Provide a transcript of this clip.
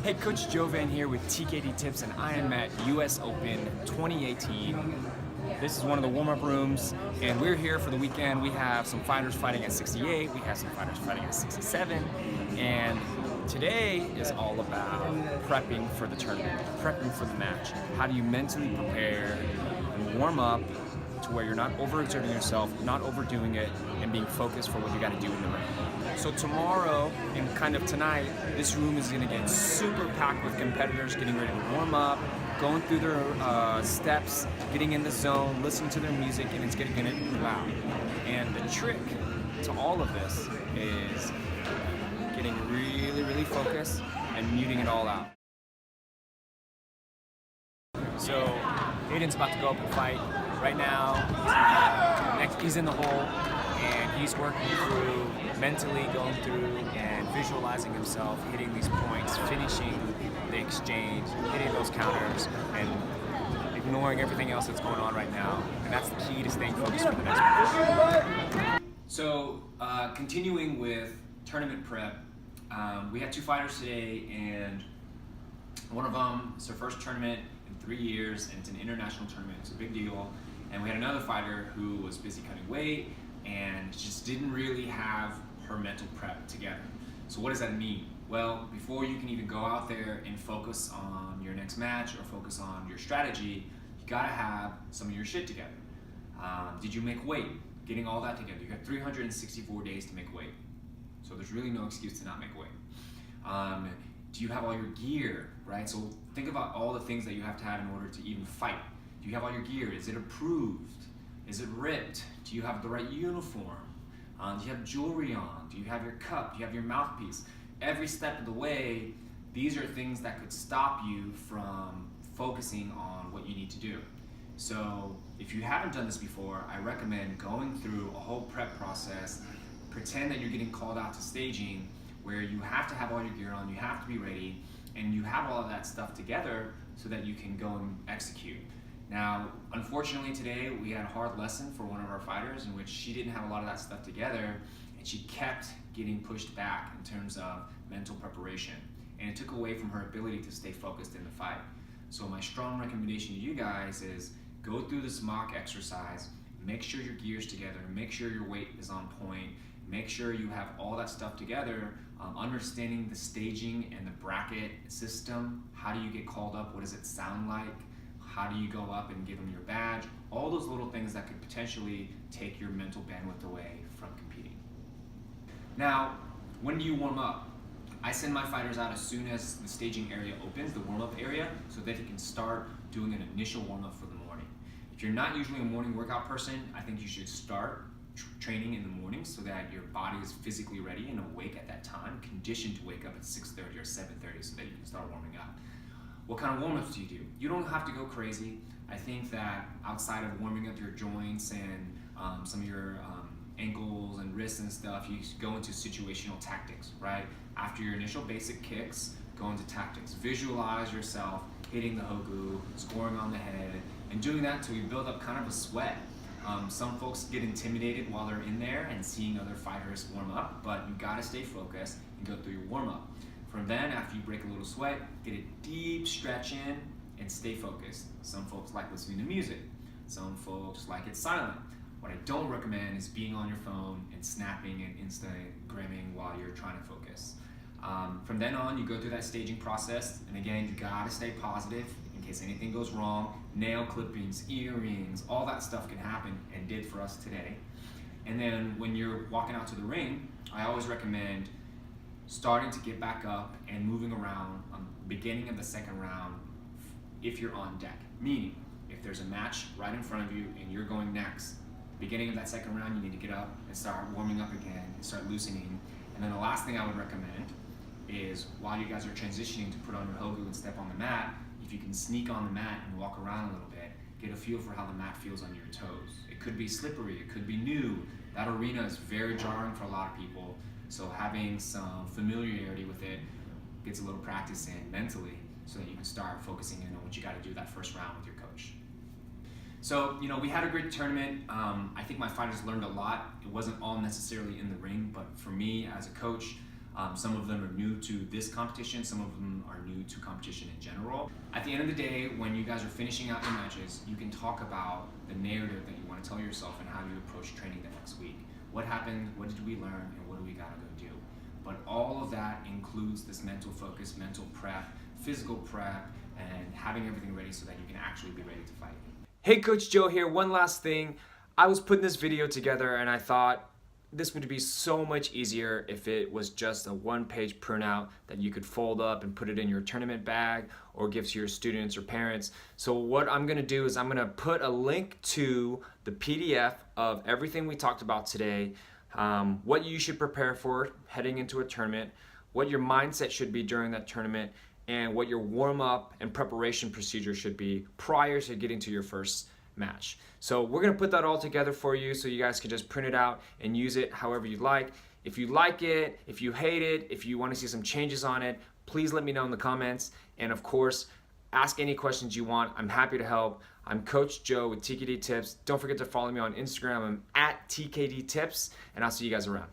Hey, Coach Joe Van here with TKD Tips, and I am at US Open 2018. This is one of the warm-up rooms, and we're here for the weekend. We have some fighters fighting at 68, we have some fighters fighting at 67, and today is all about prepping for the tournament, prepping for the match. How do you mentally prepare and warm up to where you're not overexerting yourself, not overdoing it, and being focused for what you got to do in the ring. So tomorrow and kind of tonight, this room is going to get super packed with competitors getting ready to warm up, going through their steps, getting in the zone, listening to their music, and it's going to get loud. And the trick to all of this is getting really, really focused and muting it all out. So Aiden's about to go up and fight. Right now, he's in the hole, and he's working through, mentally going through and visualizing himself, hitting these points, finishing the exchange, hitting those counters, and ignoring everything else that's going on right now. And that's the key to staying focused for the next match. So, continuing with tournament prep, we had two fighters today, and one of them, it's her first tournament in 3 years, and it's an international tournament. It's a big deal. And we had another fighter who was busy cutting weight and just didn't really have her mental prep together. So what does that mean? Well, before you can even go out there and focus on your next match or focus on your strategy, you gotta have some of your shit together. Did you make weight? Getting all that together. You have 364 days to make weight. So there's really no excuse to not make weight. Do you have all your gear, right? So think about all the things that you have to have in order to even fight. Do you have all your gear? Is it approved? Is it ripped? Do you have the right uniform? Do you have jewelry on? Do you have your cup? Do you have your mouthpiece? Every step of the way, these are things that could stop you from focusing on what you need to do. So if you haven't done this before, I recommend going through a whole prep process. Pretend that you're getting called out to staging, where you have to have all your gear on, you have to be ready, and you have all of that stuff together so that you can go and execute. Now, unfortunately today, we had a hard lesson for one of our fighters in which she didn't have a lot of that stuff together, and she kept getting pushed back in terms of mental preparation. And it took away from her ability to stay focused in the fight. So my strong recommendation to you guys is go through this mock exercise, make sure your gear's together, make sure your weight is on point, make sure you have all that stuff together, understanding the staging and the bracket system. How do you get called up? What does it sound like? How do you go up and give them your badge? All those little things that could potentially take your mental bandwidth away from competing. Now, when do you warm up? I send my fighters out as soon as the staging area opens, the warm-up area, so that you can start doing an initial warm-up for the morning. If you're not usually a morning workout person, I think you should start training in the morning so that your body is physically ready and awake at that time, conditioned to wake up at 6:30 or 7:30 so that you can start warming up. What kind of warm-ups do you do? You don't have to go crazy. I think that outside of warming up your joints and some of your ankles and wrists and stuff, you go into situational tactics, right? After your initial basic kicks, go into tactics. Visualize yourself hitting the hogu, scoring on the head, and doing that until you build up kind of a sweat. Some folks get intimidated while they're in there and seeing other fighters warm up, but you gotta stay focused and go through your warm-up. From then, after you break a little sweat, get a deep stretch in and stay focused. Some folks like listening to music. Some folks like it silent. What I don't recommend is being on your phone and snapping and Instagramming while you're trying to focus. From then on, you go through that staging process, and again, you gotta stay positive in case anything goes wrong. Nail clippings, earrings, all that stuff can happen, and did for us today. And then when you're walking out to the ring, I always recommend starting to get back up and moving around on the beginning of the second round if you're on deck. Meaning, if there's a match right in front of you and you're going next, beginning of that second round, you need to get up and start warming up again and start loosening. And then the last thing I would recommend is while you guys are transitioning to put on your hogu and step on the mat, if you can sneak on the mat and walk around a little bit, get a feel for how the mat feels on your toes. It could be slippery, it could be new. That arena is very jarring for a lot of people. So having some familiarity with it gets a little practice in mentally so that you can start focusing in on what you got to do that first round with your coach. So, we had a great tournament. I think my fighters learned a lot. It wasn't all necessarily in the ring, but for me as a coach, Some of them are new to this competition, some of them are new to competition in general. At the end of the day, when you guys are finishing out your matches, you can talk about the narrative that you want to tell yourself and how you approach training the next week. What happened, what did we learn, and what do we gotta go do? But all of that includes this mental focus, mental prep, physical prep, and having everything ready so that you can actually be ready to fight. Hey, Coach Joe here. One last thing. I was putting this video together and I thought this would be so much easier if it was just a one-page printout that you could fold up and put it in your tournament bag or give to your students or parents. So what I'm gonna do is I'm gonna put a link to the PDF of everything we talked about today, what you should prepare for heading into a tournament, what your mindset should be during that tournament, and what your warm-up and preparation procedure should be prior to getting to your first match. So we're gonna put that all together for you so you guys can just print it out and use it however you like. If you like it, if you hate it, if you want to see some changes on it, please let me know in the comments. And of course, ask any questions you want. I'm happy to help. I'm Coach Joe with TKD Tips. Don't forget to follow me on Instagram. I'm at TKD Tips, and I'll see you guys around.